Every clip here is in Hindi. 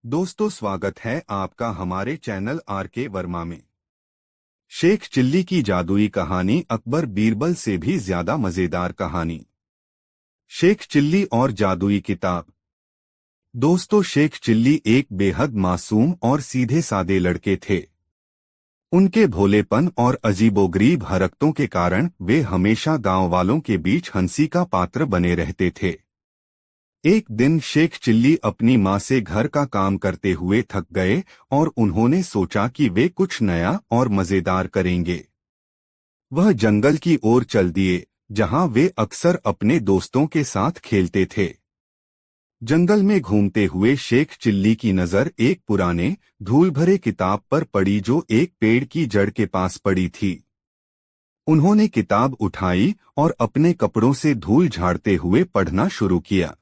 दोस्तों, स्वागत है आपका हमारे चैनल आर.के. वर्मा में। शेख चिल्ली की जादुई कहानी अकबर बीरबल से भी ज्यादा मजेदार कहानी। शेख चिल्ली और जादुई किताब। दोस्तों, शेख चिल्ली एक बेहद मासूम और सीधे सादे लड़के थे। उनके भोलेपन और अजीबोगरीब हरकतों के कारण वे हमेशा गांव वालों के बीच हंसी का पात्र बने रहते थे। एक दिन शेख चिल्ली अपनी माँ से घर का काम करते हुए थक गए और उन्होंने सोचा कि वे कुछ नया और मजेदार करेंगे। वह जंगल की ओर चल दिए, जहाँ वे अक्सर अपने दोस्तों के साथ खेलते थे। जंगल में घूमते हुए शेख चिल्ली की नज़र एक पुराने धूल भरे किताब पर पड़ी जो एक पेड़ की जड़ के पास पड़ी थी। उन्होंने किताब उठाई और अपने कपड़ों से धूल झाड़ते हुए पढ़ना शुरू किया।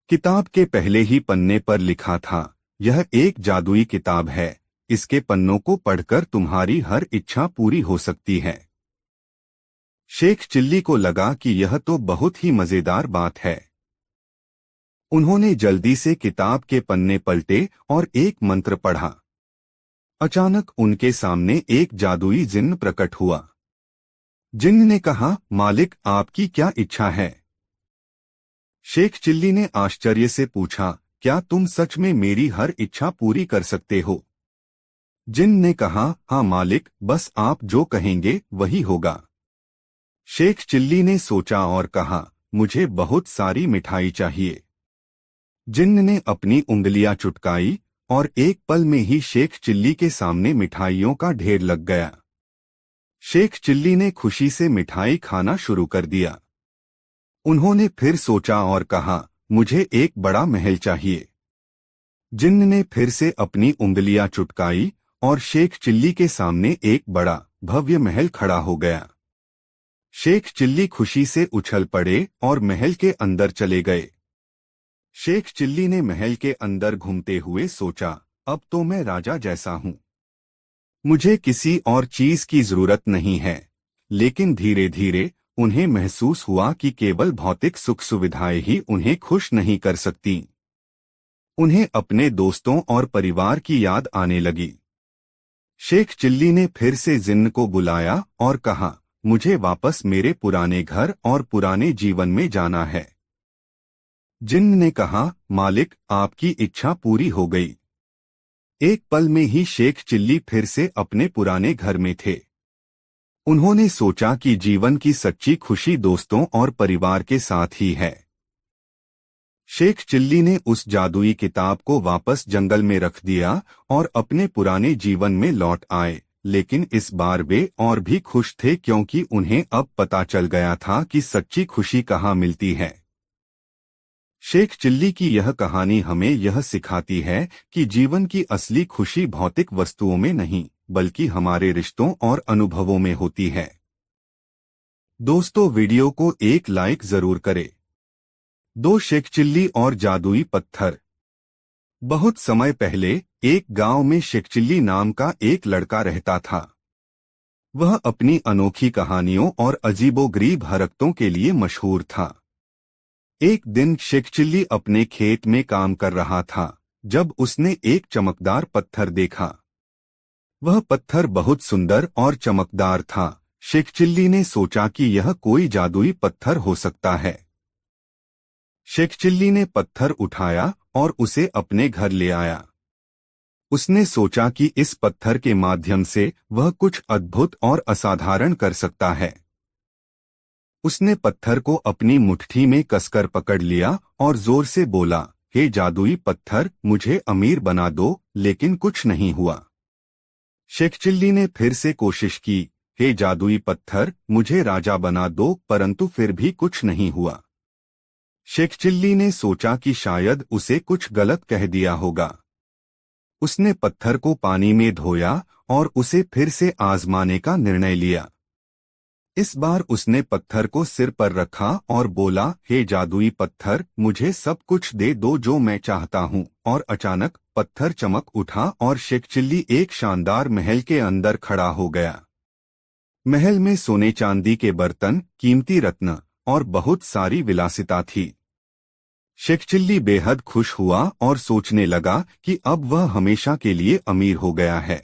किताब के पहले ही पन्ने पर लिखा था, यह एक जादुई किताब है, इसके पन्नों को पढ़कर तुम्हारी हर इच्छा पूरी हो सकती है। शेख चिल्ली को लगा कि यह तो बहुत ही मजेदार बात है। उन्होंने जल्दी से किताब के पन्ने पलटे और एक मंत्र पढ़ा। अचानक उनके सामने एक जादुई जिन्न प्रकट हुआ। जिन्न ने कहा, मालिक, आपकी क्या इच्छा है? शेख चिल्ली ने आश्चर्य से पूछा, क्या तुम सच में मेरी हर इच्छा पूरी कर सकते हो? जिन्न ने कहा, हाँ मालिक, बस आप जो कहेंगे वही होगा। शेख चिल्ली ने सोचा और कहा, मुझे बहुत सारी मिठाई चाहिए। जिन्न ने अपनी उंगलियां चुटकाई और एक पल में ही शेख चिल्ली के सामने मिठाइयों का ढेर लग गया। शेख चिल्ली ने खुशी से मिठाई खाना शुरू कर दिया। उन्होंने फिर सोचा और कहा, मुझे एक बड़ा महल चाहिए। जिन्न ने फिर से अपनी उंगलियां चुटकाई और शेख चिल्ली के सामने एक बड़ा भव्य महल खड़ा हो गया। शेख चिल्ली खुशी से उछल पड़े और महल के अंदर चले गए। शेख चिल्ली ने महल के अंदर घूमते हुए सोचा, अब तो मैं राजा जैसा हूं। मुझे किसी और चीज की जरूरत नहीं है। लेकिन धीरे धीरे उन्हें महसूस हुआ कि केवल भौतिक सुख सुविधाएं ही उन्हें खुश नहीं कर सकती। उन्हें अपने दोस्तों और परिवार की याद आने लगी। शेख चिल्ली ने फिर से जिन्न को बुलाया और कहा, मुझे वापस मेरे पुराने घर और पुराने जीवन में जाना है। जिन्न ने कहा, मालिक, आपकी इच्छा पूरी हो गई। एक पल में ही शेख चिल्ली फिर से अपने पुराने घर में थे। उन्होंने सोचा कि जीवन की सच्ची खुशी दोस्तों और परिवार के साथ ही है। शेख चिल्ली ने उस जादुई किताब को वापस जंगल में रख दिया और अपने पुराने जीवन में लौट आए, लेकिन इस बार वे और भी खुश थे क्योंकि उन्हें अब पता चल गया था कि सच्ची खुशी कहाँ मिलती है। शेख चिल्ली की यह कहानी हमें यह सिखाती है कि जीवन की असली खुशी भौतिक वस्तुओं में नहीं, बल्कि हमारे रिश्तों और अनुभवों में होती है। दोस्तों, वीडियो को एक लाइक जरूर करें। दो शेख चिल्ली और जादुई पत्थर। बहुत समय पहले एक गांव में शेख चिल्ली नाम का एक लड़का रहता था। वह अपनी अनोखी कहानियों और अजीबोगरीब हरकतों के लिए मशहूर था। एक दिन शेख चिल्ली अपने खेत में काम कर रहा था जब उसने एक चमकदार पत्थर देखा। वह पत्थर बहुत सुंदर और चमकदार था। शेख चिल्ली ने सोचा कि यह कोई जादुई पत्थर हो सकता है। शेख चिल्ली ने पत्थर उठाया और उसे अपने घर ले आया। उसने सोचा कि इस पत्थर के माध्यम से वह कुछ अद्भुत और असाधारण कर सकता है। उसने पत्थर को अपनी मुट्ठी में कसकर पकड़ लिया और जोर से बोला, हे जादुई पत्थर, मुझे अमीर बना दो, लेकिन कुछ नहीं हुआ। शेख चिल्ली ने फिर से कोशिश की, हे जादुई पत्थर, मुझे राजा बना दो, परंतु फिर भी कुछ नहीं हुआ। शेख चिल्ली ने सोचा कि शायद उसे कुछ गलत कह दिया होगा। उसने पत्थर को पानी में धोया और उसे फिर से आजमाने का निर्णय लिया। इस बार उसने पत्थर को सिर पर रखा और बोला, हे जादुई पत्थर, मुझे सब कुछ दे दो जो मैं चाहता हूँ। और अचानक पत्थर चमक उठा और शेख चिल्ली एक शानदार महल के अंदर खड़ा हो गया। महल में सोने चांदी के बर्तन, कीमती रत्न और बहुत सारी विलासिता थी। शेख चिल्ली बेहद खुश हुआ और सोचने लगा कि अब वह हमेशा के लिए अमीर हो गया है।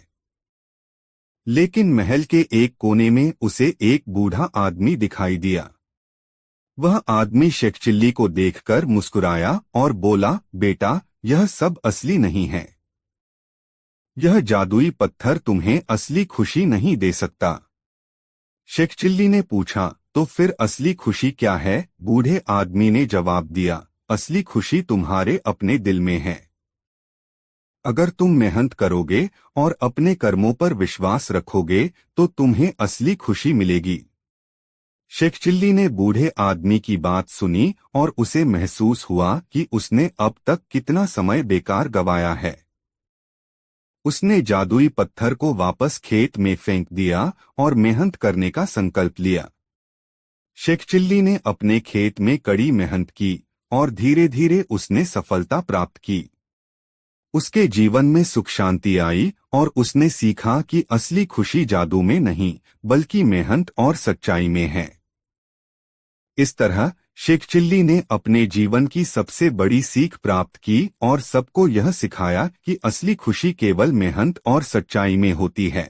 लेकिन महल के एक कोने में उसे एक बूढ़ा आदमी दिखाई दिया। वह आदमी शेख चिल्ली को देखकर मुस्कुराया और बोला, बेटा, यह सब असली नहीं है। यह जादुई पत्थर तुम्हें असली खुशी नहीं दे सकता। शेख चिल्ली ने पूछा, तो फिर असली खुशी क्या है? बूढ़े आदमी ने जवाब दिया, असली खुशी तुम्हारे अपने दिल में है। अगर तुम मेहनत करोगे और अपने कर्मों पर विश्वास रखोगे तो तुम्हें असली खुशी मिलेगी। शेख चिल्ली ने बूढ़े आदमी की बात सुनी और उसे महसूस हुआ कि उसने अब तक कितना समय बेकार गवाया है। उसने जादुई पत्थर को वापस खेत में फेंक दिया और मेहनत करने का संकल्प लिया। शेख चिल्ली ने अपने खेत में कड़ी मेहनत की और धीरे धीरे उसने सफलता प्राप्त की। उसके जीवन में सुख शांति आई और उसने सीखा कि असली खुशी जादू में नहीं बल्कि मेहनत और सच्चाई में है। इस तरह शेख चिल्ली ने अपने जीवन की सबसे बड़ी सीख प्राप्त की और सबको यह सिखाया कि असली खुशी केवल मेहनत और सच्चाई में होती है।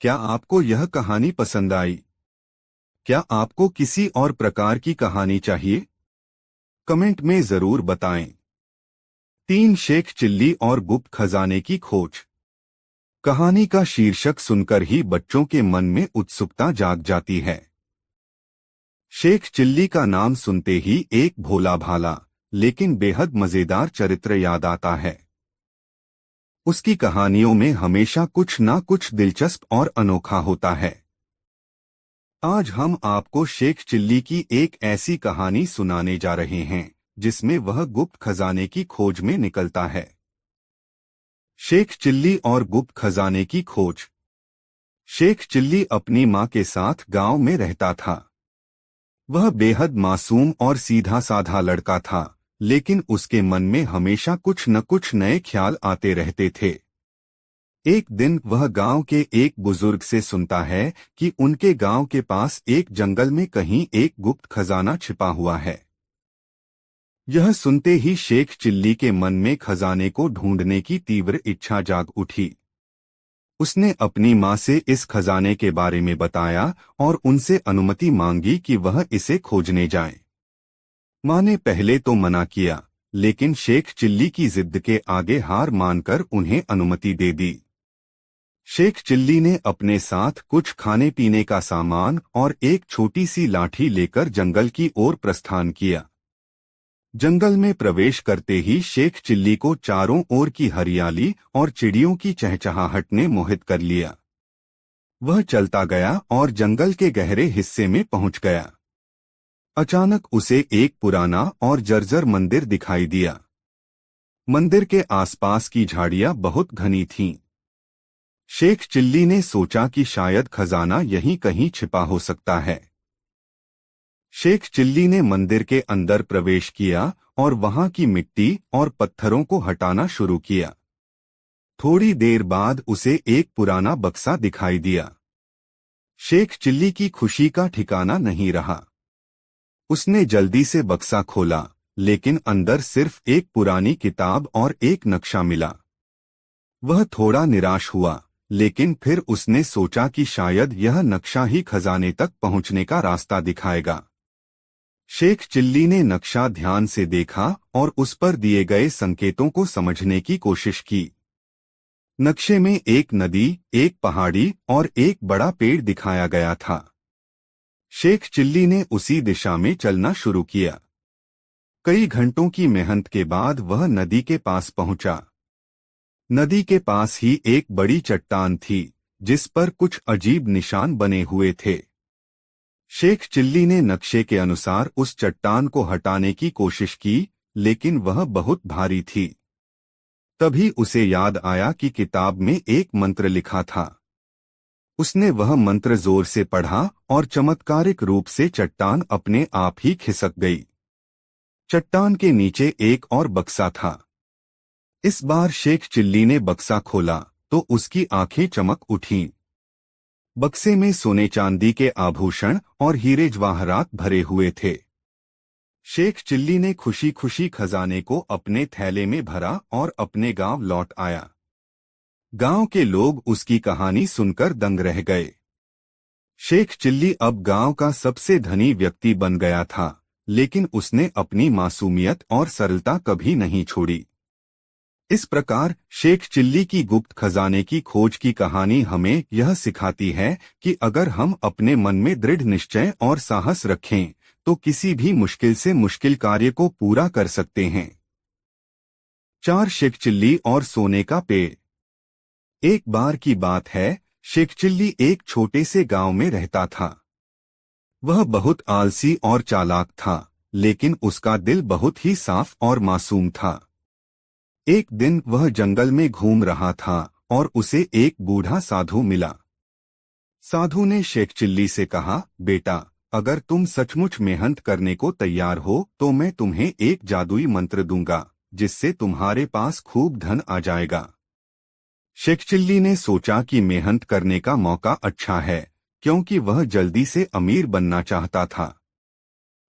क्या आपको यह कहानी पसंद आई? क्या आपको किसी और प्रकार की कहानी चाहिए? कमेंट में जरूर बताएं। 3 शेख चिल्ली और गुप्त खजाने की खोज। कहानी का शीर्षक सुनकर ही बच्चों के मन में उत्सुकता जाग जाती है। शेख चिल्ली का नाम सुनते ही एक भोला भाला लेकिन बेहद मजेदार चरित्र याद आता है। उसकी कहानियों में हमेशा कुछ ना कुछ दिलचस्प और अनोखा होता है। आज हम आपको शेख चिल्ली की एक ऐसी कहानी सुनाने जा रहे हैं जिसमें वह गुप्त खजाने की खोज में निकलता है। शेख चिल्ली और गुप्त खजाने की खोज। शेख चिल्ली अपनी मां के साथ गांव में रहता था। वह बेहद मासूम और सीधा साधा लड़का था, लेकिन उसके मन में हमेशा कुछ न कुछ नए ख्याल आते रहते थे। एक दिन वह गांव के एक बुजुर्ग से सुनता है कि उनके गांव के पास एक जंगल में कहीं एक गुप्त खजाना छिपा हुआ है। यह सुनते ही शेख चिल्ली के मन में खजाने को ढूंढने की तीव्र इच्छा जाग उठी। उसने अपनी मां से इस खजाने के बारे में बताया और उनसे अनुमति मांगी कि वह इसे खोजने जाएं। मां ने पहले तो मना किया, लेकिन शेख चिल्ली की जिद के आगे हार मानकर उन्हें अनुमति दे दी। शेख चिल्ली ने अपने साथ कुछ खाने पीने का सामान और एक छोटी सी लाठी लेकर जंगल की ओर प्रस्थान किया। जंगल में प्रवेश करते ही शेख चिल्ली को चारों ओर की हरियाली और चिड़ियों की चहचहाहट ने मोहित कर लिया। वह चलता गया और जंगल के गहरे हिस्से में पहुंच गया। अचानक उसे एक पुराना और जर्जर मंदिर दिखाई दिया। मंदिर के आसपास की झाड़ियां बहुत घनी थीं। शेख चिल्ली ने सोचा कि शायद खजाना यहीं कहीं छिपा हो सकता है। शेख चिल्ली ने मंदिर के अंदर प्रवेश किया और वहां की मिट्टी और पत्थरों को हटाना शुरू किया। थोड़ी देर बाद उसे एक पुराना बक्सा दिखाई दिया। शेख चिल्ली की खुशी का ठिकाना नहीं रहा। उसने जल्दी से बक्सा खोला, लेकिन अंदर सिर्फ एक पुरानी किताब और एक नक्शा मिला। वह थोड़ा निराश हुआ, लेकिन फिर उसने सोचा कि शायद यह नक्शा ही खजाने तक पहुंचने का रास्ता दिखाएगा। शेख चिल्ली ने नक्शा ध्यान से देखा और उस पर दिए गए संकेतों को समझने की कोशिश की। नक्शे में एक नदी, एक पहाड़ी और एक बड़ा पेड़ दिखाया गया था। शेख चिल्ली ने उसी दिशा में चलना शुरू किया। कई घंटों की मेहनत के बाद वह नदी के पास पहुंचा। नदी के पास ही एक बड़ी चट्टान थी, जिस पर कुछ अजीब निशान बने हुए थे। शेख चिल्ली ने नक्शे के अनुसार उस चट्टान को हटाने की कोशिश की, लेकिन वह बहुत भारी थी। तभी उसे याद आया कि किताब में एक मंत्र लिखा था। उसने वह मंत्र जोर से पढ़ा और चमत्कारिक रूप से चट्टान अपने आप ही खिसक गई। चट्टान के नीचे एक और बक्सा था। इस बार शेख चिल्ली ने बक्सा खोला तो उसकी आंखें चमक उठीं। बक्से में सोने चांदी के आभूषण और हीरे जवाहरात भरे हुए थे। शेख चिल्ली ने खुशी खुशी खजाने को अपने थैले में भरा और अपने गांव लौट आया। गांव के लोग उसकी कहानी सुनकर दंग रह गए। शेख चिल्ली अब गांव का सबसे धनी व्यक्ति बन गया था, लेकिन उसने अपनी मासूमियत और सरलता कभी नहीं छोड़ी। इस प्रकार शेख चिल्ली की गुप्त खजाने की खोज की कहानी हमें यह सिखाती है कि अगर हम अपने मन में दृढ़ निश्चय और साहस रखें तो किसी भी मुश्किल से मुश्किल कार्य को पूरा कर सकते हैं। 4 शेख चिल्ली और सोने का पेड़। एक बार की बात है, शेख चिल्ली एक छोटे से गांव में रहता था। वह बहुत आलसी और चालाक था, लेकिन उसका दिल बहुत ही साफ और मासूम था। एक दिन वह जंगल में घूम रहा था और उसे एक बूढ़ा साधु मिला। साधु ने शेख चिल्ली से कहा, बेटा, अगर तुम सचमुच मेहनत करने को तैयार हो तो मैं तुम्हें एक जादुई मंत्र दूंगा, जिससे तुम्हारे पास खूब धन आ जाएगा। शेख चिल्ली ने सोचा कि मेहनत करने का मौका अच्छा है, क्योंकि वह जल्दी से अमीर बनना चाहता था।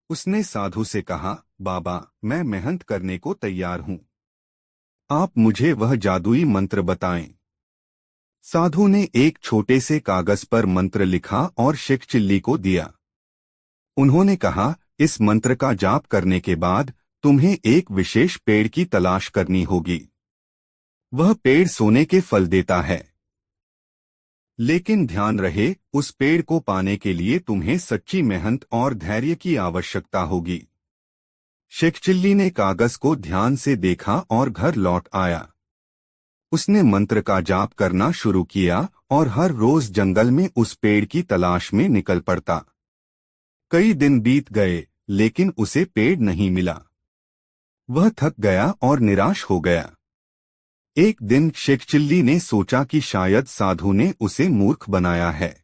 उसने साधु से कहा, बाबा, मैं मेहनत करने को तैयार हूँ। आप मुझे वह जादुई मंत्र बताएं। साधु ने एक छोटे से कागज पर मंत्र लिखा और शेख चिल्ली को दिया। उन्होंने कहा, इस मंत्र का जाप करने के बाद तुम्हें एक विशेष पेड़ की तलाश करनी होगी। वह पेड़ सोने के फल देता है। लेकिन ध्यान रहे, उस पेड़ को पाने के लिए तुम्हें सच्ची मेहनत और धैर्य की आवश्यकता होगी। शेख चिल्ली ने कागज को ध्यान से देखा और घर लौट आया। उसने मंत्र का जाप करना शुरू किया और हर रोज जंगल में उस पेड़ की तलाश में निकल पड़ता। कई दिन बीत गए, लेकिन उसे पेड़ नहीं मिला। वह थक गया और निराश हो गया। एक दिन शेख चिल्ली ने सोचा कि शायद साधु ने उसे मूर्ख बनाया है,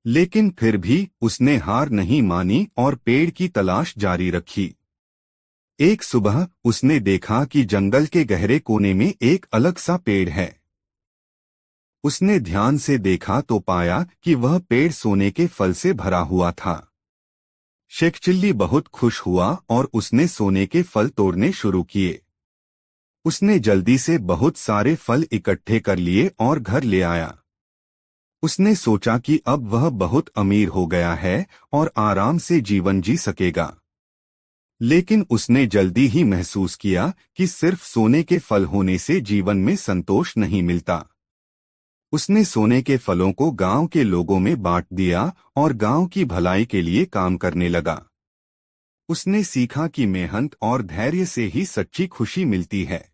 लेकिन फिर भी उसने हार नहीं मानी और पेड़ की तलाश जारी रखी। एक सुबह उसने देखा कि जंगल के गहरे कोने में एक अलग सा पेड़ है। उसने ध्यान से देखा तो पाया कि वह पेड़ सोने के फल से भरा हुआ था। शेख चिल्ली बहुत खुश हुआ और उसने सोने के फल तोड़ने शुरू किए। उसने जल्दी से बहुत सारे फल इकट्ठे कर लिए और घर ले आया। उसने सोचा कि अब वह बहुत अमीर हो गया है और आराम से जीवन जी सकेगा। लेकिन उसने जल्दी ही महसूस किया कि सिर्फ सोने के फल होने से जीवन में संतोष नहीं मिलता। उसने सोने के फलों को गांव के लोगों में बांट दिया और गांव की भलाई के लिए काम करने लगा। उसने सीखा कि मेहनत और धैर्य से ही सच्ची खुशी मिलती है।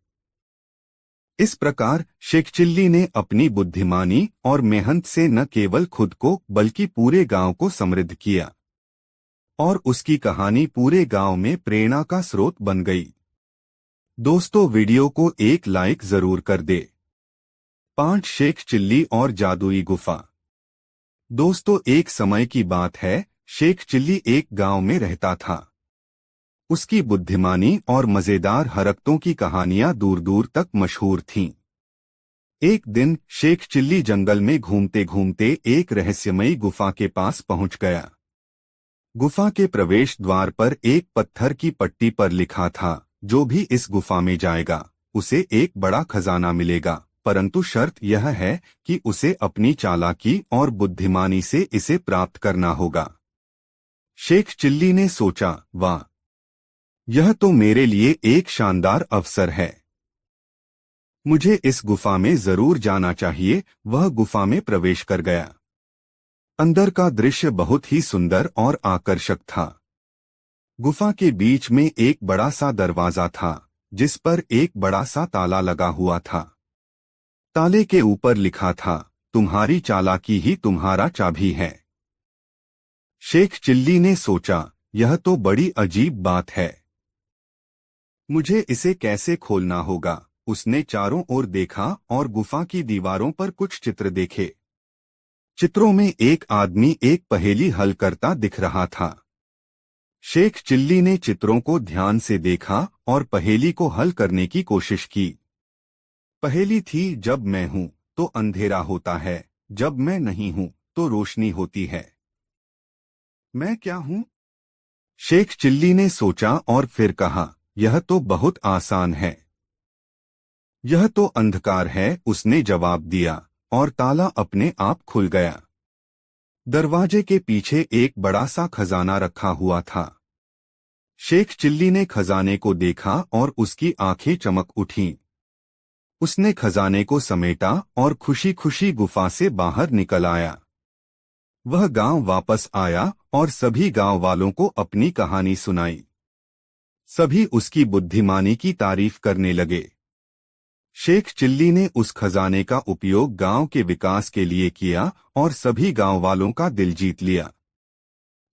इस प्रकार शेख चिल्ली ने अपनी बुद्धिमानी और मेहनत से न केवल खुद को बल्कि पूरे गांव को समृद्ध किया, और उसकी कहानी पूरे गांव में प्रेरणा का स्रोत बन गई। दोस्तों, वीडियो को एक लाइक जरूर कर दे। 5 शेख चिल्ली और जादुई गुफा। दोस्तों, एक समय की बात है, शेख चिल्ली एक गांव में रहता था। उसकी बुद्धिमानी और मजेदार हरकतों की कहानियां दूर दूर तक मशहूर थीं। एक दिन शेख चिल्ली जंगल में घूमते घूमते एक रहस्यमयी गुफा के पास पहुंच गया। गुफा के प्रवेश द्वार पर एक पत्थर की पट्टी पर लिखा था, जो भी इस गुफा में जाएगा उसे एक बड़ा खजाना मिलेगा, परंतु शर्त यह है कि उसे अपनी चालाकी और बुद्धिमानी से इसे प्राप्त करना होगा। शेख चिल्ली ने सोचा, वाह, यह तो मेरे लिए एक शानदार अवसर है। मुझे इस गुफा में जरूर जाना चाहिए। वह गुफा में प्रवेश कर गया। अंदर का दृश्य बहुत ही सुंदर और आकर्षक था। गुफा के बीच में एक बड़ा सा दरवाजा था, जिस पर एक बड़ा सा ताला लगा हुआ था। ताले के ऊपर लिखा था, तुम्हारी चालाकी ही तुम्हारा चाबी है। शेख चिल्ली ने सोचा, यह तो बड़ी अजीब बात है। मुझे इसे कैसे खोलना होगा? उसने चारों ओर देखा और गुफा की दीवारों पर कुछ चित्र देखे। चित्रों में एक आदमी एक पहेली हल करता दिख रहा था। शेख चिल्ली ने चित्रों को ध्यान से देखा और पहेली को हल करने की कोशिश की। पहेली थी, जब मैं हूं तो अंधेरा होता है, जब मैं नहीं हूं तो रोशनी होती है। मैं क्या हूं? शेख चिल्ली ने सोचा और फिर कहा, यह तो बहुत आसान है। यह तो अंधकार है, उसने जवाब दिया, और ताला अपने आप खुल गया। दरवाजे के पीछे एक बड़ा सा खजाना रखा हुआ था। शेख चिल्ली ने खजाने को देखा और उसकी आंखें चमक उठीं। उसने खजाने को समेटा और खुशी खुशी गुफा से बाहर निकल आया। वह गांव वापस आया और सभी गांव वालों को अपनी कहानी सुनाई। सभी उसकी बुद्धिमानी की तारीफ करने लगे। शेख चिल्ली ने उस खजाने का उपयोग गांव के विकास के लिए किया और सभी गांव वालों का दिल जीत लिया।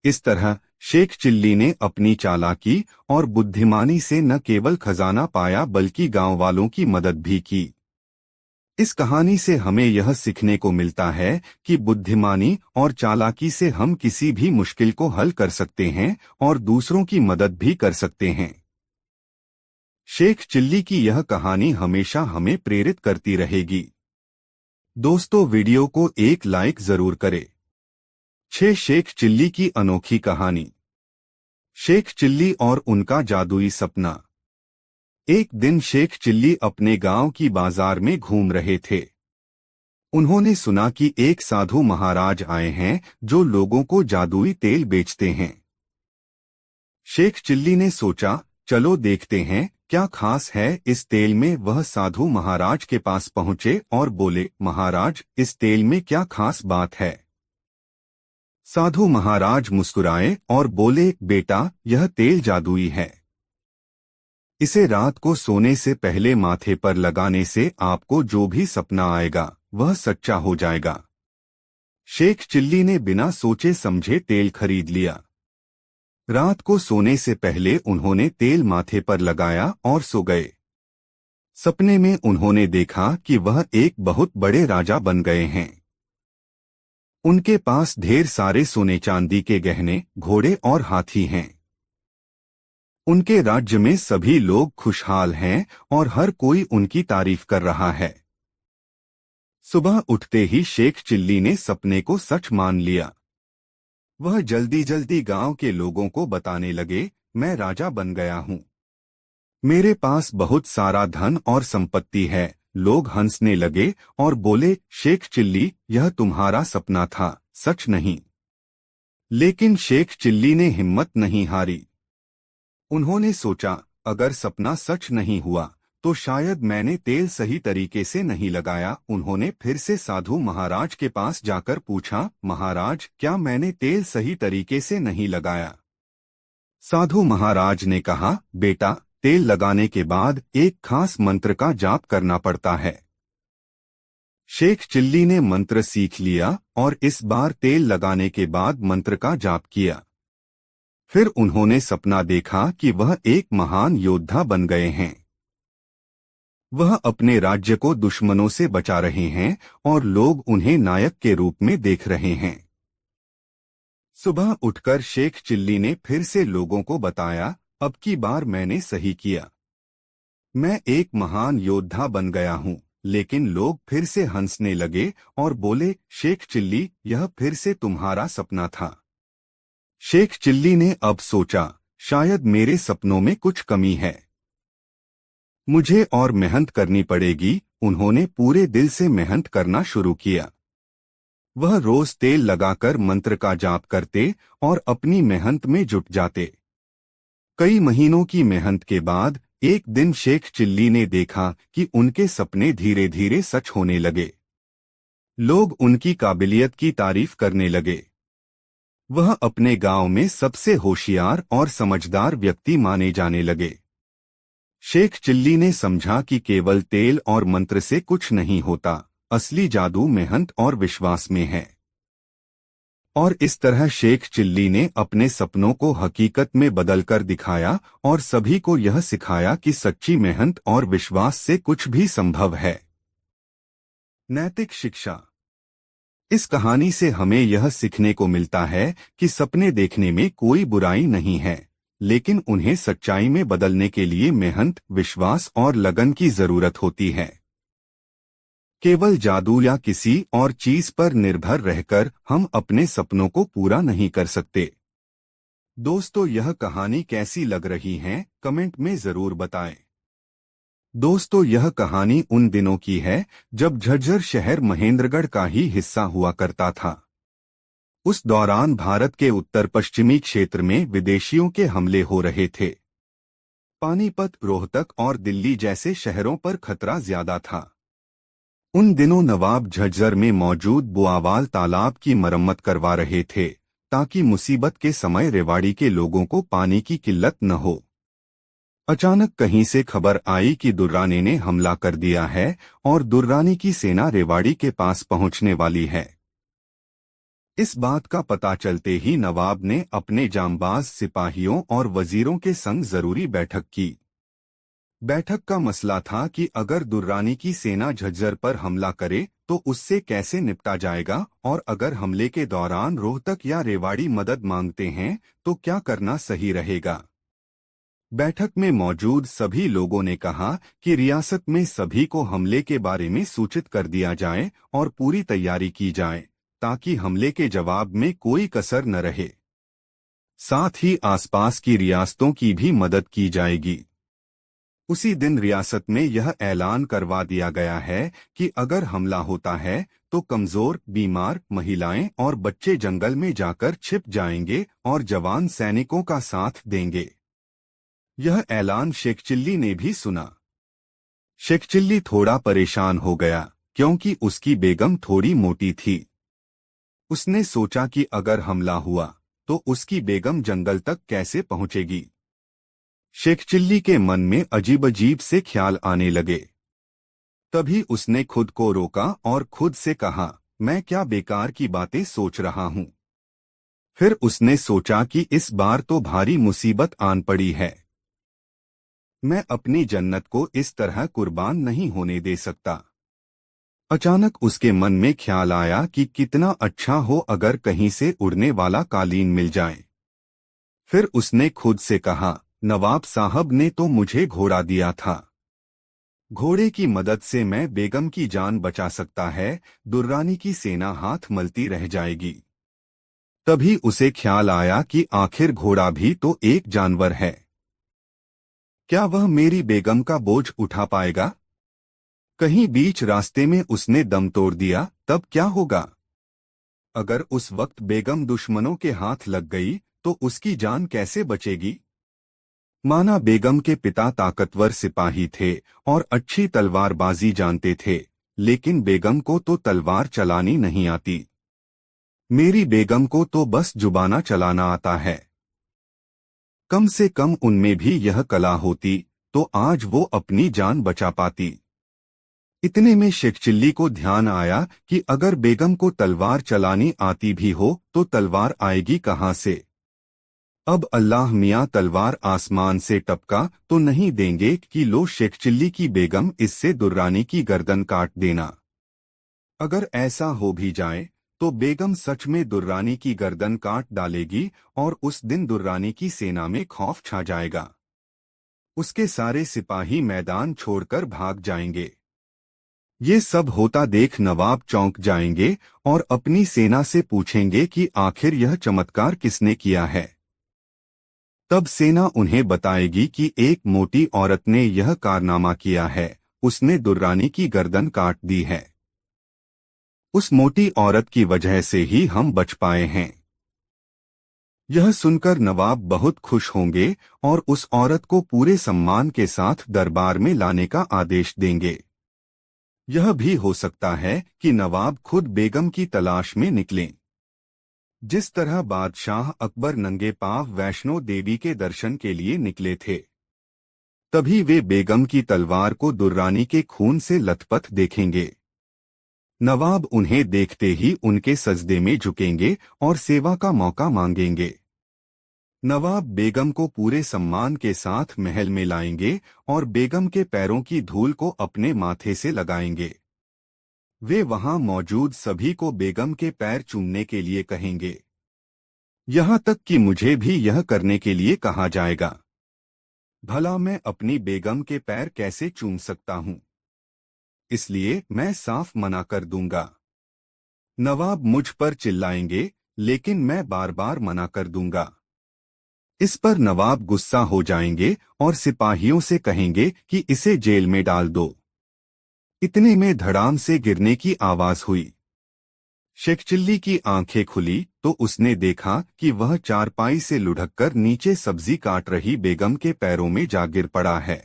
इस तरह शेख चिल्ली ने अपनी चालाकी और बुद्धिमानी से न केवल खजाना पाया बल्कि गांव वालों की मदद भी की। इस कहानी से हमें यह सीखने को मिलता है कि बुद्धिमानी और चालाकी से हम किसी भी मुश्किल को हल कर सकते हैं और दूसरों की मदद भी कर सकते हैं। शेख चिल्ली की यह कहानी हमेशा हमें प्रेरित करती रहेगी। दोस्तों, वीडियो को एक लाइक जरूर करें। 6 शेख चिल्ली की अनोखी कहानी। शेख चिल्ली और उनका जादुई सपना। एक दिन शेख चिल्ली अपने गांव की बाजार में घूम रहे थे। उन्होंने सुना कि एक साधु महाराज आए हैं जो लोगों को जादुई तेल बेचते हैं। शेख चिल्ली ने सोचा, चलो देखते हैं क्या खास है इस तेल में। वह साधु महाराज के पास पहुंचे और बोले, महाराज, इस तेल में क्या खास बात है? साधु महाराज मुस्कुराए और बोले, बेटा, यह तेल जादुई है। इसे रात को सोने से पहले माथे पर लगाने से आपको जो भी सपना आएगा वह सच्चा हो जाएगा। शेख चिल्ली ने बिना सोचे समझे तेल खरीद लिया। रात को सोने से पहले उन्होंने तेल माथे पर लगाया और सो गए। सपने में उन्होंने देखा कि वह एक बहुत बड़े राजा बन गए हैं। उनके पास ढेर सारे सोने चांदी के गहने, घोड़े और हाथी हैं। उनके राज्य में सभी लोग खुशहाल हैं और हर कोई उनकी तारीफ कर रहा है। सुबह उठते ही शेख चिल्ली ने सपने को सच मान लिया। वह जल्दी जल्दी गांव के लोगों को बताने लगे, मैं राजा बन गया हूँ। मेरे पास बहुत सारा धन और संपत्ति है। लोग हंसने लगे और बोले, शेख चिल्ली, यह तुम्हारा सपना था, सच नहीं। लेकिन शेख चिल्ली ने हिम्मत नहीं हारी। उन्होंने सोचा, अगर सपना सच नहीं हुआ तो शायद मैंने तेल सही तरीके से नहीं लगाया। उन्होंने फिर से साधु महाराज के पास जाकर पूछा, महाराज, क्या मैंने तेल सही तरीके से नहीं लगाया? साधु महाराज ने कहा, बेटा, तेल लगाने के बाद एक खास मंत्र का जाप करना पड़ता है। शेख चिल्ली ने मंत्र सीख लिया और इस बार तेल लगाने के बाद मंत्र का जाप किया। फिर उन्होंने सपना देखा कि वह एक महान योद्धा बन गए हैं। वह अपने राज्य को दुश्मनों से बचा रहे हैं और लोग उन्हें नायक के रूप में देख रहे हैं। सुबह उठकर शेख चिल्ली ने फिर से लोगों को बताया, अब की बार मैंने सही किया। मैं एक महान योद्धा बन गया हूँ। लेकिन लोग फिर से हंसने लगे और बोले, शेख चिल्ली, यह फिर से तुम्हारा सपना था। शेख चिल्ली ने अब सोचा, शायद मेरे सपनों में कुछ कमी है। मुझे और मेहनत करनी पड़ेगी। उन्होंने पूरे दिल से मेहनत करना शुरू किया। वह रोज तेल लगाकर मंत्र का जाप करते और अपनी मेहनत में जुट जाते। कई महीनों की मेहनत के बाद एक दिन शेख चिल्ली ने देखा कि उनके सपने धीरे धीरे सच होने लगे। लोग उनकी काबिलियत की तारीफ करने लगे। वह अपने गांव में सबसे होशियार और समझदार व्यक्ति माने जाने लगे। शेख चिल्ली ने समझा कि केवल तेल और मंत्र से कुछ नहीं होता, असली जादू मेहनत और विश्वास में है। और इस तरह शेख चिल्ली ने अपने सपनों को हकीकत में बदलकर दिखाया और सभी को यह सिखाया कि सच्ची मेहनत और विश्वास से कुछ भी संभव है। नैतिक शिक्षा। इस कहानी से हमें यह सीखने को मिलता है कि सपने देखने में कोई बुराई नहीं है, लेकिन उन्हें सच्चाई में बदलने के लिए मेहनत, विश्वास और लगन की जरूरत होती है। केवल जादू या किसी और चीज पर निर्भर रहकर हम अपने सपनों को पूरा नहीं कर सकते। दोस्तों, यह कहानी कैसी लग रही है कमेंट में जरूर बताएं। दोस्तों, यह कहानी उन दिनों की है जब झज्जर शहर महेंद्रगढ़ का ही हिस्सा हुआ करता था। उस दौरान भारत के उत्तर पश्चिमी क्षेत्र में विदेशियों के हमले हो रहे थे। पानीपत, रोहतक और दिल्ली जैसे शहरों पर खतरा ज्यादा था। उन दिनों नवाब झज्जर में मौजूद बुआवाल तालाब की मरम्मत करवा रहे थे ताकि मुसीबत के समय रेवाड़ी के लोगों को पानी की किल्लत न हो। अचानक कहीं से खबर आई कि दुर्रानी ने हमला कर दिया है और दुर्रानी की सेना रेवाड़ी के पास पहुंचने वाली है। इस बात का पता चलते ही नवाब ने अपने जांबाज सिपाहियों और वजीरों के संग जरूरी बैठक की। बैठक का मसला था कि अगर दुर्रानी की सेना झज्जर पर हमला करे तो उससे कैसे निपटा जाएगा, और अगर हमले के दौरान रोहतक या रेवाड़ी मदद मांगते हैं तो क्या करना सही रहेगा। बैठक में मौजूद सभी लोगों ने कहा कि रियासत में सभी को हमले के बारे में सूचित कर दिया जाए और पूरी तैयारी की जाए ताकि हमले के जवाब में कोई कसर न रहे। साथ ही आसपास की रियासतों की भी मदद की जाएगी। उसी दिन रियासत में यह ऐलान करवा दिया गया है कि अगर हमला होता है तो कमजोर, बीमार, महिलाएं और बच्चे जंगल में जाकर छिप जाएंगे और जवान सैनिकों का साथ देंगे। यह ऐलान शेख चिल्ली ने भी सुना। शेख चिल्ली थोड़ा परेशान हो गया क्योंकि उसकी बेगम थोड़ी मोटी थी। उसने सोचा कि अगर हमला हुआ तो उसकी बेगम जंगल तक कैसे पहुंचेगी। शेख चिल्ली के मन में अजीब अजीब से ख्याल आने लगे। तभी उसने खुद को रोका और खुद से कहा, मैं क्या बेकार की बातें सोच रहा हूं। फिर उसने सोचा कि इस बार तो भारी मुसीबत आन पड़ी है। मैं अपनी जन्नत को इस तरह कुर्बान नहीं होने दे सकता। अचानक उसके मन में ख्याल आया कि कितना अच्छा हो अगर कहीं से उड़ने वाला कालीन मिल जाए। फिर उसने खुद से कहा, नवाब साहब ने तो मुझे घोड़ा दिया था। घोड़े की मदद से मैं बेगम की जान बचा सकता है, दुर्रानी की सेना हाथ मलती रह जाएगी। तभी उसे ख्याल आया कि आखिर घोड़ा भी तो एक जानवर है। क्या वह मेरी बेगम का बोझ उठा पाएगा? कहीं बीच रास्ते में उसने दम तोड़ दिया तब क्या होगा? अगर उस वक्त बेगम दुश्मनों के हाथ लग गई तो उसकी जान कैसे बचेगी? माना बेगम के पिता ताकतवर सिपाही थे और अच्छी तलवारबाजी जानते थे, लेकिन बेगम को तो तलवार चलानी नहीं आती। मेरी बेगम को तो बस जुबाना चलाना आता है। कम से कम उनमें भी यह कला होती तो आज वो अपनी जान बचा पाती। इतने में शेख चिल्ली को ध्यान आया कि अगर बेगम को तलवार चलानी आती भी हो तो तलवार आएगी कहाँ से। अब अल्लाह मियाँ तलवार आसमान से टपका तो नहीं देंगे कि लो शेख चिल्ली की बेगम, इससे दुर्रानी की गर्दन काट देना। अगर ऐसा हो भी जाए तो बेगम सच में दुर्रानी की गर्दन काट डालेगी और उस दिन दुर्रानी की सेना में खौफ छा जाएगा। उसके सारे सिपाही मैदान छोड़कर भाग जाएंगे। ये सब होता देख नवाब चौंक जाएंगे और अपनी सेना से पूछेंगे कि आखिर यह चमत्कार किसने किया है। तब सेना उन्हें बताएगी कि एक मोटी औरत ने यह कारनामा किया है, उसने दुर्रानी की गर्दन काट दी है। उस मोटी औरत की वजह से ही हम बच पाए हैं। यह सुनकर नवाब बहुत खुश होंगे और उस औरत को पूरे सम्मान के साथ दरबार में लाने का आदेश देंगे। यह भी हो सकता है कि नवाब खुद बेगम की तलाश में निकलें। जिस तरह बादशाह अकबर नंगे पांव वैष्णो देवी के दर्शन के लिए निकले थे, तभी वे बेगम की तलवार को दुर्रानी के खून से लथपथ देखेंगे। नवाब उन्हें देखते ही उनके सजदे में झुकेंगे और सेवा का मौका मांगेंगे। नवाब बेगम को पूरे सम्मान के साथ महल में लाएंगे और बेगम के पैरों की धूल को अपने माथे से लगाएंगे। वे वहां मौजूद सभी को बेगम के पैर चूमने के लिए कहेंगे। यहाँ तक कि मुझे भी यह करने के लिए कहा जाएगा। भला मैं अपनी बेगम के पैर कैसे चूम सकता हूँ? इसलिए मैं साफ मना कर दूंगा। नवाब मुझ पर चिल्लाएंगे, लेकिन मैं बार बार मना कर दूंगा। इस पर नवाब गुस्सा हो जाएंगे और सिपाहियों से कहेंगे कि इसे जेल में डाल दो। इतने में धड़ाम से गिरने की आवाज हुई। शेख चिल्ली की आंखें खुली तो उसने देखा कि वह चारपाई से लुढ़ककर नीचे सब्जी काट रही बेगम के पैरों में जा गिर पड़ा है।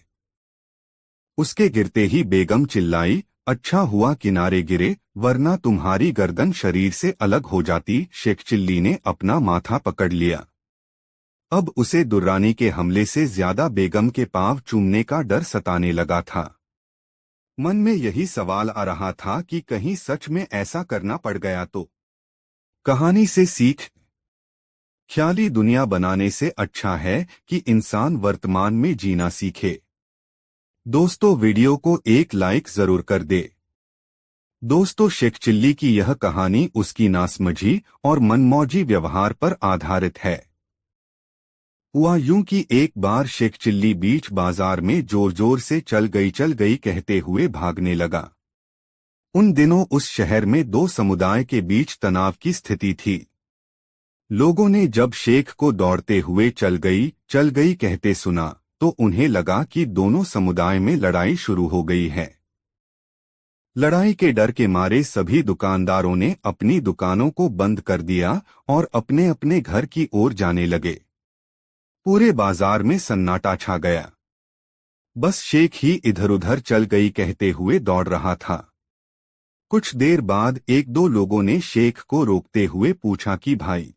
उसके गिरते ही बेगम चिल्लाई, अच्छा हुआ किनारे गिरे, वरना तुम्हारी गर्दन शरीर से अलग हो जाती। शेख चिल्ली ने अपना माथा पकड़ लिया। अब उसे दुर्रानी के हमले से ज्यादा बेगम के पांव चूमने का डर सताने लगा था। मन में यही सवाल आ रहा था कि कहीं सच में ऐसा करना पड़ गया तो। कहानी से सीख, ख्याली दुनिया बनाने से अच्छा है कि इंसान वर्तमान में जीना सीखे। दोस्तों, वीडियो को एक लाइक जरूर कर दे। दोस्तों, शेख चिल्ली की यह कहानी उसकी नासमझी और मनमौजी व्यवहार पर आधारित है। हुआ यूं कि एक बार शेख चिल्ली बीच बाजार में जोर जोर से चल गई कहते हुए भागने लगा। उन दिनों उस शहर में दो समुदाय के बीच तनाव की स्थिति थी। लोगों ने जब शेख को दौड़ते हुए चल गई कहते सुना तो उन्हें लगा कि दोनों समुदाय में लड़ाई शुरू हो गई है। लड़ाई के डर के मारे सभी दुकानदारों ने अपनी दुकानों को बंद कर दिया और अपने अपने घर की ओर जाने लगे। पूरे बाजार में सन्नाटा छा गया। बस शेख ही इधर उधर चल गई कहते हुए दौड़ रहा था। कुछ देर बाद एक दो लोगों ने शेख को रोकते हुए पूछा कि भाई,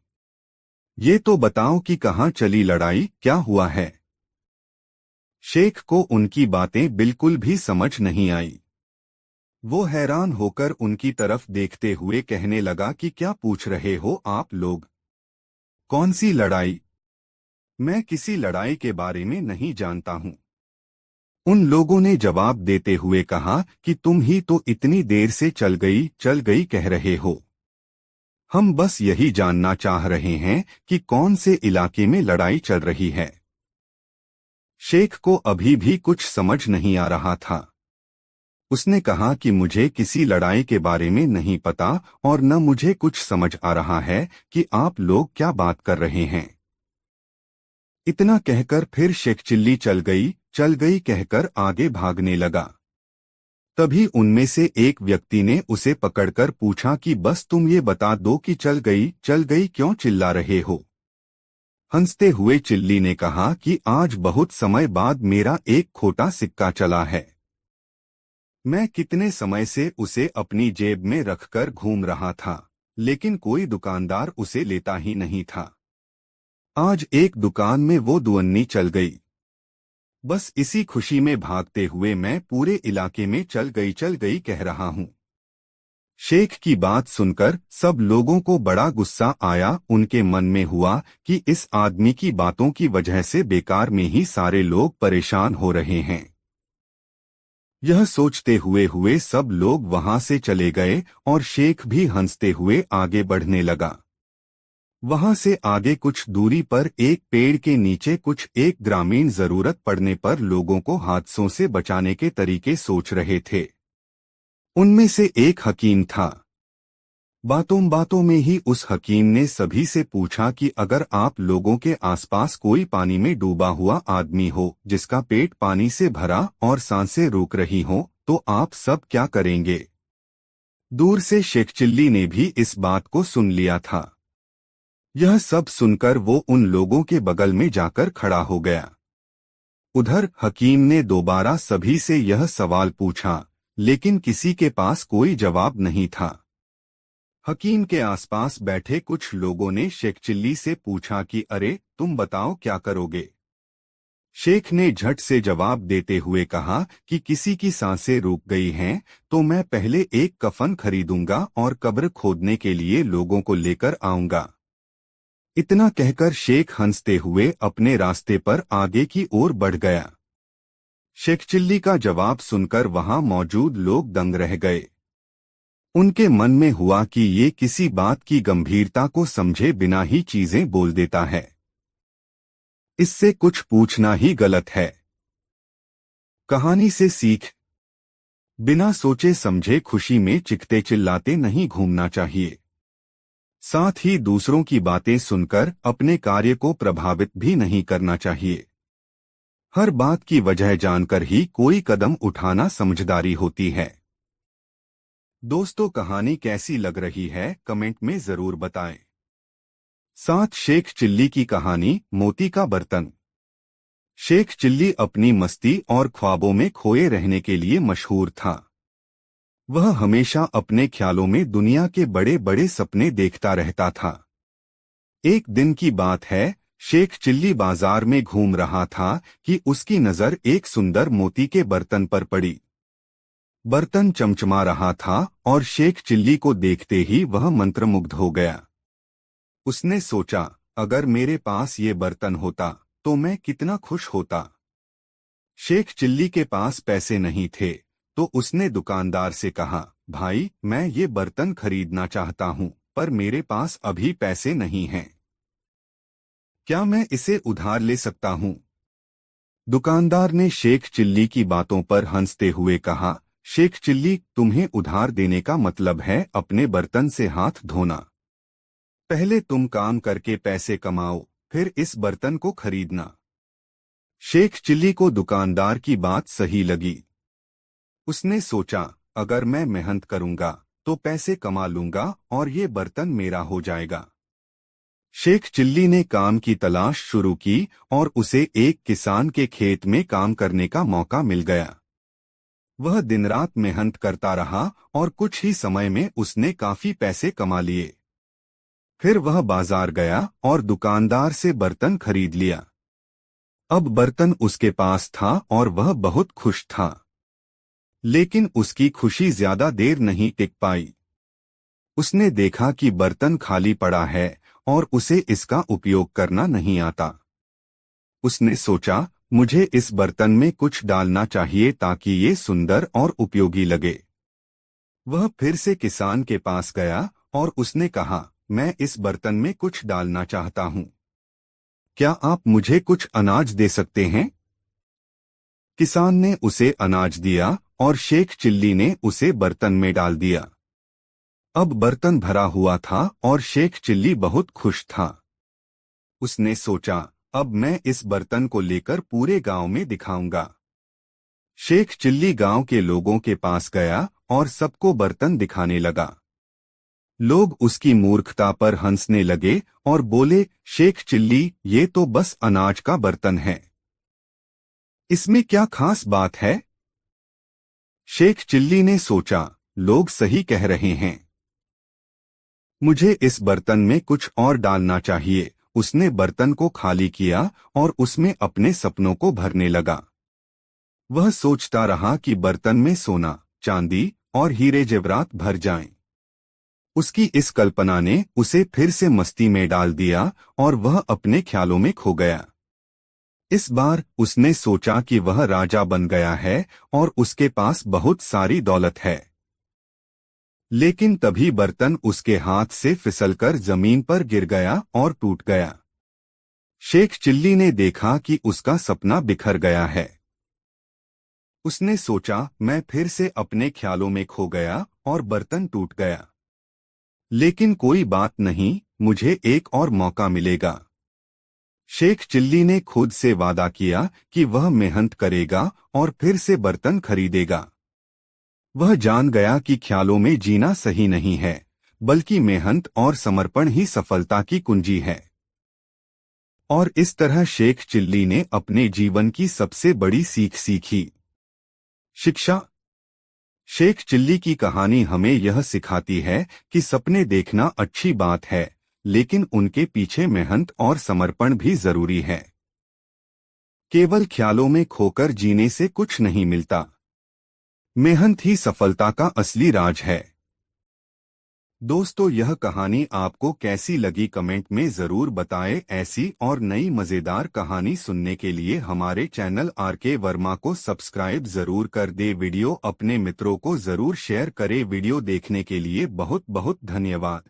ये तो बताओ कि कहाँ चली लड़ाई, क्या हुआ है? शेख को उनकी बातें बिल्कुल भी समझ नहीं आई। वो हैरान होकर उनकी तरफ देखते हुए कहने लगा कि क्या पूछ रहे हो आप लोग? कौन सी लड़ाई? मैं किसी लड़ाई के बारे में नहीं जानता हूं। उन लोगों ने जवाब देते हुए कहा कि तुम ही तो इतनी देर से चल गई कह रहे हो। हम बस यही जानना चाह रहे हैं कि कौन से इलाके में लड़ाई चल रही है। शेख को अभी भी कुछ समझ नहीं आ रहा था। उसने कहा कि मुझे किसी लड़ाई के बारे में नहीं पता और न मुझे कुछ समझ आ रहा है कि आप लोग क्या बात कर रहे हैं। इतना कहकर फिर शेख चिल्ली चल गई कहकर आगे भागने लगा। तभी उनमें से एक व्यक्ति ने उसे पकड़कर पूछा कि बस तुम ये बता दो कि चल गई क्यों चिल्ला रहे हो? हंसते हुए चिल्ली ने कहा कि आज बहुत समय बाद मेरा एक खोटा सिक्का चला है। मैं कितने समय से उसे अपनी जेब में रखकर घूम रहा था, लेकिन कोई दुकानदार उसे लेता ही नहीं था। आज एक दुकान में वो दुअन्नी चल गई। बस इसी खुशी में भागते हुए मैं पूरे इलाके में चल गई कह रहा हूँ। शेख की बात सुनकर सब लोगों को बड़ा गुस्सा आया। उनके मन में हुआ कि इस आदमी की बातों की वजह से बेकार में ही सारे लोग परेशान हो रहे हैं। यह सोचते हुए सब लोग वहां से चले गए और शेख भी हंसते हुए आगे बढ़ने लगा। वहां से आगे कुछ दूरी पर एक पेड़ के नीचे एक ग्रामीण जरूरत पड़ने पर लोगों को हादसों से बचाने के तरीके सोच रहे थे। उनमें से एक हकीम था। बातों में ही उस हकीम ने सभी से पूछा कि अगर आप लोगों के आसपास कोई पानी में डूबा हुआ आदमी हो जिसका पेट पानी से भरा और सांसें रोक रही हो तो आप सब क्या करेंगे? दूर से शेख चिल्ली ने भी इस बात को सुन लिया था। यह सब सुनकर वो उन लोगों के बगल में जाकर खड़ा हो गया। उधर हकीम ने दोबारा सभी से यह सवाल पूछा, लेकिन किसी के पास कोई जवाब नहीं था। हकीम के आसपास बैठे कुछ लोगों ने शेख चिल्ली से पूछा कि अरे, तुम बताओ क्या करोगे? शेख ने झट से जवाब देते हुए कहा कि किसी की सांसें रुक गई हैं तो मैं पहले एक कफन खरीदूंगा और कब्र खोदने के लिए लोगों को लेकर आऊंगा। इतना कहकर शेख हंसते हुए अपने रास्ते पर आगे की ओर बढ़ गया। शेख चिल्ली का जवाब सुनकर वहां मौजूद लोग दंग रह गए। उनके मन में हुआ कि ये किसी बात की गंभीरता को समझे बिना ही चीजें बोल देता है। इससे कुछ पूछना ही गलत है। कहानी से सीख, बिना सोचे समझे खुशी में चिखते चिल्लाते नहीं घूमना चाहिए। साथ ही दूसरों की बातें सुनकर अपने कार्य को प्रभावित भी नहीं करना चाहिए। हर बात की वजह जानकर ही कोई कदम उठाना समझदारी होती है। दोस्तों, कहानी कैसी लग रही है कमेंट में जरूर बताएं। साथ शेख चिल्ली की कहानी मोती का बर्तन। शेख चिल्ली अपनी मस्ती और ख्वाबों में खोए रहने के लिए मशहूर था। वह हमेशा अपने ख्यालों में दुनिया के बड़े बड़े सपने देखता रहता था। एक दिन की बात है, शेख चिल्ली बाजार में घूम रहा था कि उसकी नजर एक सुंदर मोती के बर्तन पर पड़ी। बर्तन चमचमा रहा था और शेख चिल्ली को देखते ही वह मंत्रमुग्ध हो गया। उसने सोचा, अगर मेरे पास ये बर्तन होता तो मैं कितना खुश होता। शेख चिल्ली के पास पैसे नहीं थे तो उसने दुकानदार से कहा, भाई, मैं ये बर्तन खरीदना चाहता हूँ, पर मेरे पास अभी पैसे नहीं हैं। क्या मैं इसे उधार ले सकता हूँ? दुकानदार ने शेख चिल्ली की बातों पर हंसते हुए कहा, शेख चिल्ली, तुम्हें उधार देने का मतलब है अपने बर्तन से हाथ धोना। पहले तुम काम करके पैसे कमाओ, फिर इस बर्तन को खरीदना। शेख चिल्ली को दुकानदार की बात सही लगी। उसने सोचा, अगर मैं मेहनत करूंगा तो पैसे कमा लूंगा और ये बर्तन मेरा हो जाएगा। शेख चिल्ली ने काम की तलाश शुरू की और उसे एक किसान के खेत में काम करने का मौका मिल गया। वह दिन रात मेहनत करता रहा और कुछ ही समय में उसने काफी पैसे कमा लिए। फिर वह बाजार गया और दुकानदार से बर्तन खरीद लिया। अब बर्तन उसके पास था और वह बहुत खुश था। लेकिन उसकी खुशी ज्यादा देर नहीं टिक पाई। उसने देखा कि बर्तन खाली पड़ा है और उसे इसका उपयोग करना नहीं आता। उसने सोचा, मुझे इस बर्तन में कुछ डालना चाहिए ताकि ये सुंदर और उपयोगी लगे। वह फिर से किसान के पास गया और उसने कहा, मैं इस बर्तन में कुछ डालना चाहता हूँ। क्या आप मुझे कुछ अनाज दे सकते हैं? किसान ने उसे अनाज दिया और शेख चिल्ली ने उसे बर्तन में डाल दिया। अब बर्तन भरा हुआ था और शेख चिल्ली बहुत खुश था। उसने सोचा, अब मैं इस बर्तन को लेकर पूरे गांव में दिखाऊंगा। शेख चिल्ली गांव के लोगों के पास गया और सबको बर्तन दिखाने लगा। लोग उसकी मूर्खता पर हंसने लगे और बोले, शेख चिल्ली, ये तो बस अनाज का बर्तन है, इसमें क्या खास बात है? शेख चिल्ली ने सोचा, लोग सही कह रहे हैं, मुझे इस बर्तन में कुछ और डालना चाहिए। उसने बर्तन को खाली किया और उसमें अपने सपनों को भरने लगा। वह सोचता रहा कि बर्तन में सोना, चांदी और हीरे जेवरात भर जाएं। उसकी इस कल्पना ने उसे फिर से मस्ती में डाल दिया और वह अपने ख्यालों में खो गया। इस बार उसने सोचा कि वह राजा बन गया है और उसके पास बहुत सारी दौलत है। लेकिन तभी बर्तन उसके हाथ से फिसलकर जमीन पर गिर गया और टूट गया। शेख चिल्ली ने देखा कि उसका सपना बिखर गया है। उसने सोचा, मैं फिर से अपने ख्यालों में खो गया और बर्तन टूट गया। लेकिन कोई बात नहीं, मुझे एक और मौका मिलेगा। शेख चिल्ली ने खुद से वादा किया कि वह मेहनत करेगा और फिर से बर्तन खरीदेगा। वह जान गया कि ख्यालों में जीना सही नहीं है, बल्कि मेहनत और समर्पण ही सफलता की कुंजी है। और इस तरह शेख चिल्ली ने अपने जीवन की सबसे बड़ी सीख सीखी। शिक्षा। शेख चिल्ली की कहानी हमें यह सिखाती है कि सपने देखना अच्छी बात है, लेकिन उनके पीछे मेहनत और समर्पण भी जरूरी है। केवल ख्यालों में खोकर जीने से कुछ नहीं मिलता। मेहनत ही सफलता का असली राज है। दोस्तों, यह कहानी आपको कैसी लगी कमेंट में जरूर बताएं। ऐसी और नई मजेदार कहानी सुनने के लिए हमारे चैनल आरके वर्मा को सब्सक्राइब जरूर कर दे। वीडियो अपने मित्रों को जरूर शेयर करें। वीडियो देखने के लिए बहुत बहुत धन्यवाद।